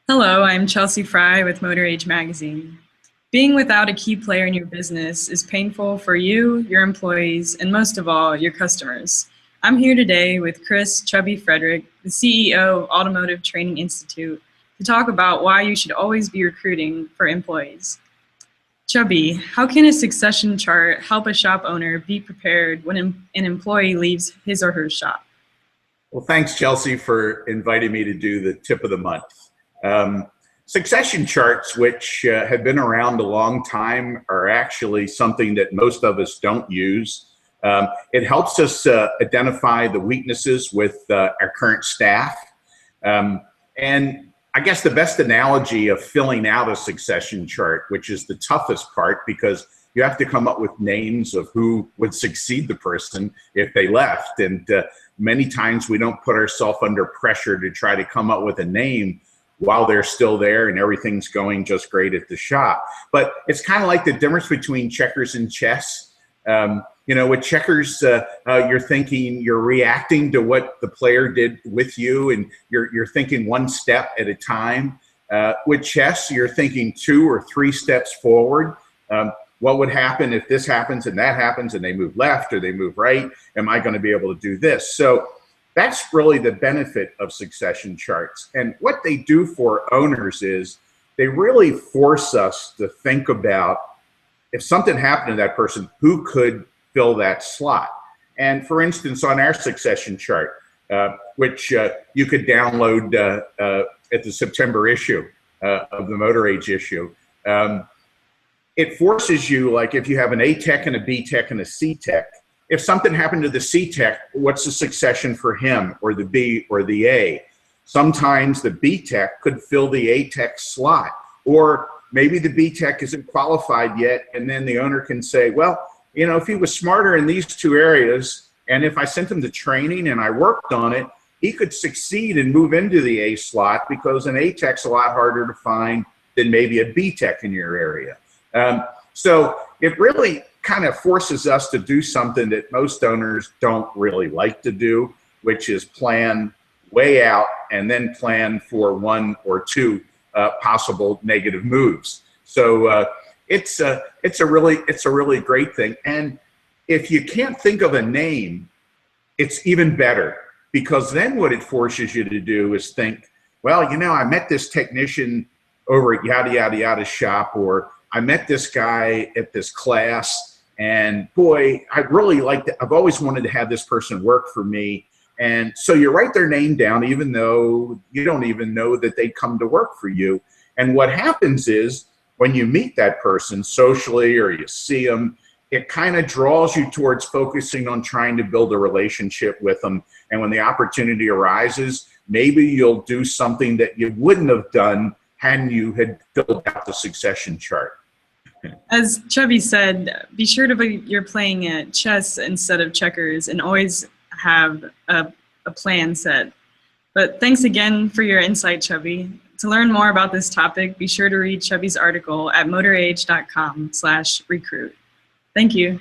Hello, I'm Chelsea Fry with Motor Age Magazine. Being without a key player in your business is painful for you, your employees, and most of all, your customers. I'm here today with Chubby Frederick, the CEO of Automotive Training Institute, to talk about why you should always be recruiting for employees. Chubby, how can a succession chart help a shop owner be prepared when an employee leaves his or her shop? Well, thanks, Chelsea, for inviting me to do the tip of the month. Succession charts, which have been around a long time, are actually something that most of us don't use. It helps us identify the weaknesses with our current staff. And I guess the best analogy of filling out a succession chart, which is the toughest part because you have to come up with names of who would succeed the person if they left. And many times we don't put ourselves under pressure to try to come up with a name while they're still there and everything's going just great at the shop. But it's kind of like the difference between checkers and chess. With checkers, you're reacting to what the player did with you, and you're thinking one step at a time. With chess, you're thinking 2 or 3 steps forward. What would happen if this happens and that happens and they move left or they move right? Am I going to be able to do this? So that's really the benefit of succession charts. And what they do for owners is they really force us to think about, if something happened to that person, who could fill that slot? And for instance, on our succession chart, which you could download at the September issue of the Motor Age issue, it forces you, like if you have an A tech and a B tech and a C tech, if something happened to the C tech, what's the succession for him or the B or the A? Sometimes the B tech could fill the A tech slot, or maybe the B tech isn't qualified yet, and then the owner can say, well, if he was smarter in these 2 areas, and if I sent him to training and I worked on it, he could succeed and move into the A slot because an A tech's a lot harder to find than maybe a B tech in your area. So it really kind of forces us to do something that most owners don't really like to do, which is plan way out and then plan for 1 or 2 possible negative moves. So it's a really great thing. And if you can't think of a name, it's even better, because then what it forces you to do is think, well, I met this technician over at yada yada yada shop, or I met this guy at this class, and boy, I really liked it. I've always wanted to have this person work for me. And so you write their name down, even though you don't even know that they come to work for you. And what happens is, when you meet that person socially or you see them, it kind of draws you towards focusing on trying to build a relationship with them. And when the opportunity arises, maybe you'll do something that you wouldn't have done hadn't you had filled out the succession chart. As Chubby said, be sure you're playing at chess instead of checkers, and always have a plan set. But thanks again for your insight, Chubby. To learn more about this topic, be sure to read Chubby's article at motorage.com/recruit. Thank you.